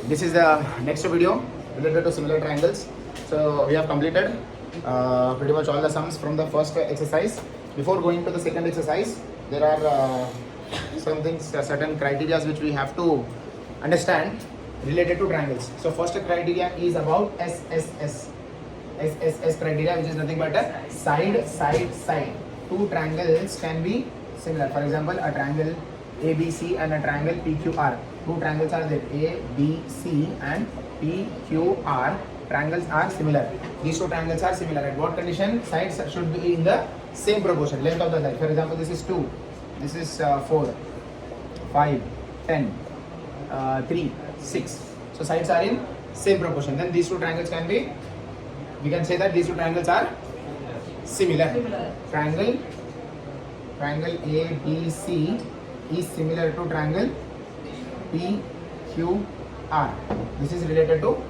This is the next video related to similar triangles. So we have completed pretty much all the sums from the first exercise. Before going to the second exercise, there are some things, certain criteria which we have to understand related to triangles. So first criteria is about SSS. SSS criteria, which is nothing but a side. Two triangles can be similar. For example, a triangle ABC and a triangle PQR. Two triangles are there, ABC and PQR. Triangles are similar. These two triangles are similar. At what condition? Sides should be in the same proportion. Length of the side. For example, this is 2. This is 4, 5, 10, 3, 6. So sides are in same proportion. Then these two triangles can be, we can say that these two triangles are similar. Triangle ABC is similar to triangle PQR. This is related to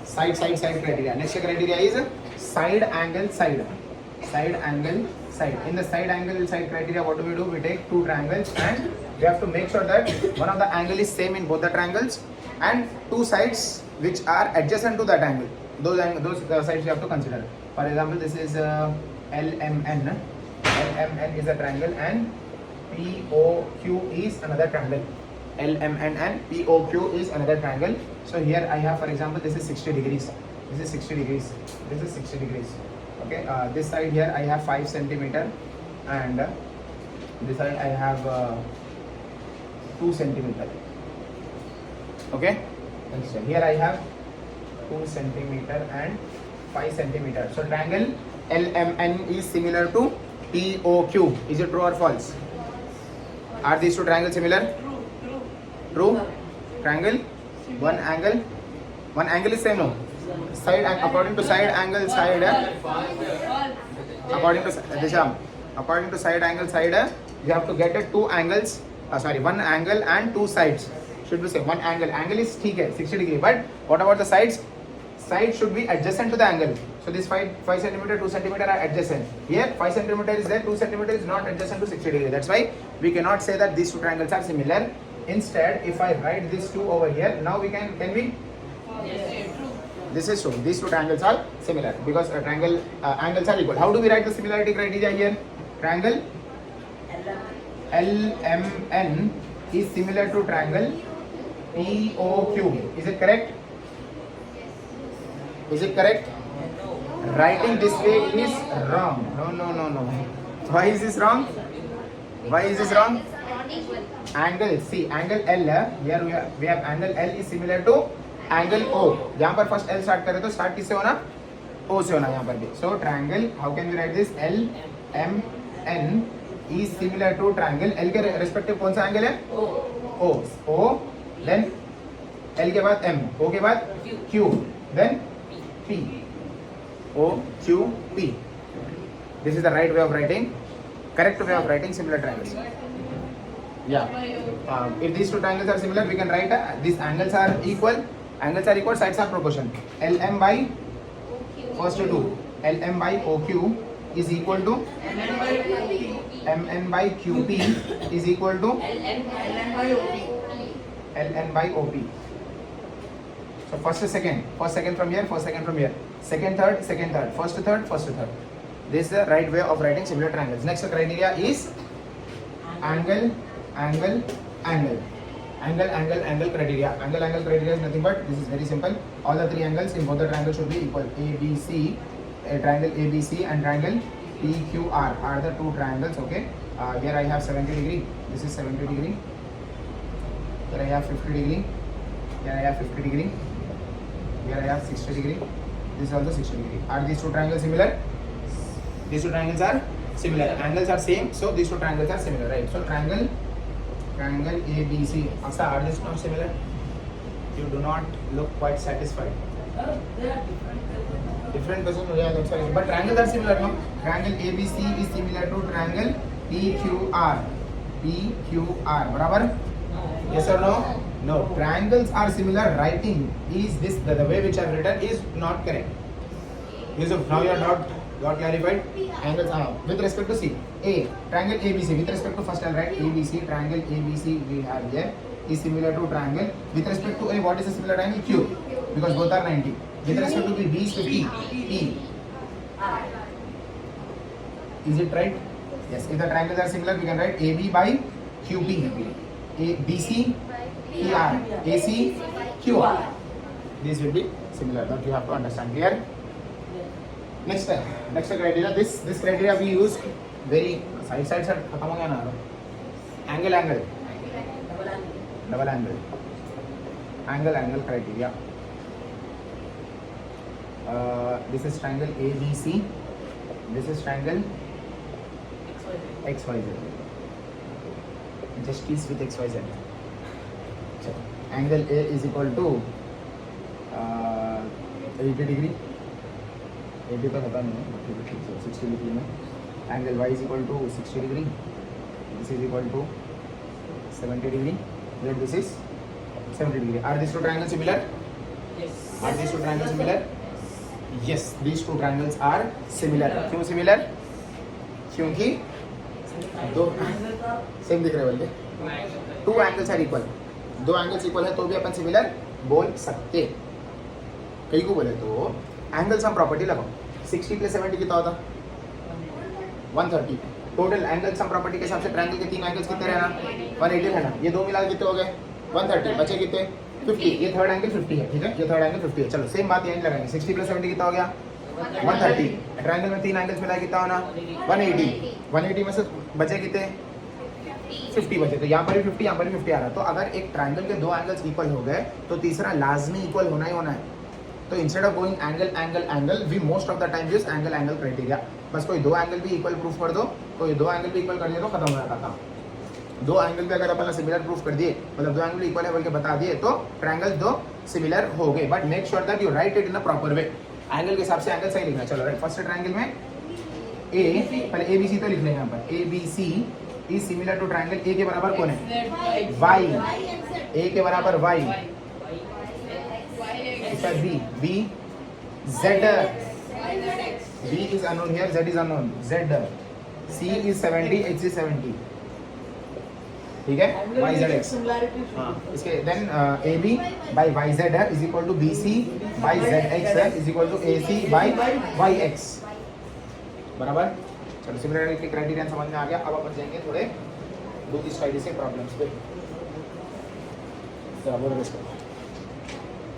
side criteria. Next criteria is side angle side. In the side angle side criteria, what do? We take two triangles and we have to make sure that one of the angle is same in both the triangles and two sides which are adjacent to that angle. Those sides you have to consider. For example, this is LMN. LMN is a triangle and POQ is another triangle. LMN and POQ is another triangle. So here I have, for example, this is 60 degrees. This is 60 degrees. This is 60 degrees. Okay. This side here I have 5 centimeter and this side I have 2 centimeter. Okay. And here I have 2 centimeter and 5 centimeter. So triangle LMN is similar to POQ. Is it true or false? Are these two triangles similar? True. Triangle, one angle is same, no? Side, according to side angle side, according to side angle side, you have to get it two angles. One angle and two sides should be same. One angle is 60 degree. But what about the sides? Sides should be adjacent to the angle. So this 5 centimeter, 2 centimeter are adjacent. Here 5 centimeter is there, 2 centimeter is not adjacent to 60 degree. That's why we cannot say that these two triangles are similar. Instead, if I write this 2 over here, now we can we? Yes, true. This is true. These two triangles are similar because triangle angles are equal. How do we write the similarity criteria here? Triangle LMN is similar to triangle POQ. Is it correct? Is it correct? Writing this way is wrong. No. Why is this wrong? Angle, see, angle L, here we have angle L is similar to angle O. यहाँ पर first L start करें तो start किससे होना? O से होना यहाँ पर भी. So triangle, how can we write this? LMN is similar to triangle. L के respective कौन सा angle है? O. Then L के बाद M, O के बाद Q, then P. O, Q, P. This is the right way of writing. Correct way of writing similar triangles. Yeah. If these two triangles are similar, we can write these angles are equal. Sides are proportion. LM by first two. LM by OQ is equal to MN by QP is equal to LN by OP. So first second from here, second third, first third. This is the right way of writing similar triangles. Next criteria is angle criteria. Angle criteria is nothing but, this is very simple. All the three angles in both the triangles should be equal. ABC, triangle ABC and triangle PQR are the two triangles. Okay. Here I have 70 degree. This is 70 degree. Here I have 50 degree. Here I have 50 degree. Here I have 60 degree. This is also 60 degree. Are these two triangles similar? These two triangles are similar. Angles are same, so these two triangles are similar, right? So triangle ABC. Asa, are these not similar? You do not look quite satisfied. They are Different person, yeah, that's right. But triangles are similar, no? Triangle ABC is similar to triangle PQR. Barabar? Yes or no? No. Triangles are similar. Writing is this, the way which I have written is not correct. Yusuf, now you are not got clarified. Angles with respect to C. A, triangle ABC. With respect to first I'll write ABC, triangle ABC we have here. is similar to triangle. With respect to A, what is a similar triangle? Q, because both are 90. With respect to B, B is 50. E. Is it right? Yes. If the triangles are similar, we can write AB by QB, BC PR, AC QR. These will be similar. That you have to understand. Clear? Next criteria. This criteria we use very side खत्म हो गया ना. Angle double angle criteria. This is triangle ABC. This is triangle XYZ. Just piece with XYZ. So, angle A is equal to 80 degree. 80 तो पता नहीं है, 60 degree में. Angle Y is equal to 60 degree. This is equal to 70 degree. Then this is 70 degree. Are these two triangles similar? Yes. Are these two triangles similar? Yes, these two triangles are similar. क्यों similar? क्योंकि दो same दिख रहे हैं बल्कि. Two angles are equal. दो angles equal है तो भी अपन similar बोल सकते. कई को बोले तो एंगल सम प्रॉपर्टी लगाओ. 60 प्लस 70 कितना होता? 130. टोटल एंगल सम प्रॉपर्टी के हिसाब से ट्रायंगल के तीन एंगल्स कितने रहना? 180 रहना. ये दो मिला के कितने हो गए? 130. बचे कितने? 50. ये थर्ड एंगल 50 है. ठीक है, ये थर्ड एंगल 50 है. चलो सेम बात यहीं लगाएंगे. 60 प्लस 70 कितना हो गया? 130. ट्रायंगल में तीन एंगल्स मिला कितना होना? 180. 180 में से बचे कितने? 50 बचे. तो यहाँ पर भी 50, यहाँ पर भी 50 आ रहा है. तो अगर एक ट्रायंगल के दो एंगल्स इक्वल हो गए तो तीसरा लाजमी इक्वल होना ही होना है. तो instead of going angle we most of the time use angle criteria. बस कोई दो एंगल भी इक्वल प्रूफ कर दो, कोई दो एंगल भी इक्वल कर दिए तो खत्म हो जाता था. दो एंगल भी अगर अपन सिमिलर प्रूफ कर दिए, मतलब दो एंगल इक्वल है बोल के बता दिए तो ट्रायंगल दो सिमिलर हो गए. But make sure that you right it in a proper way. Angle के हिसाब से एंगल सही लिखना. चलो राइट. फर्स्ट ट्रायंगल में ए, पहले ए बी सी तो लिख लेंगे यहाँ पर. A B C is similar to triangle. A के बराबर कौन है? वाई. ए के बराबर Y. B B Z. B is unknown here, Z is unknown. Z. C is 70, H is 70. ठीक है? Y Z X. हाँ. इसके then AB by YZ is equal to BC by ZX is equal to AC by YX. बराबर? चलो similarity के criteria समझ में आ गया. अब अपन जाएंगे थोड़े दूसरी स्टाइल से प्रॉब्लम्स पे. चलो बोलो इसको.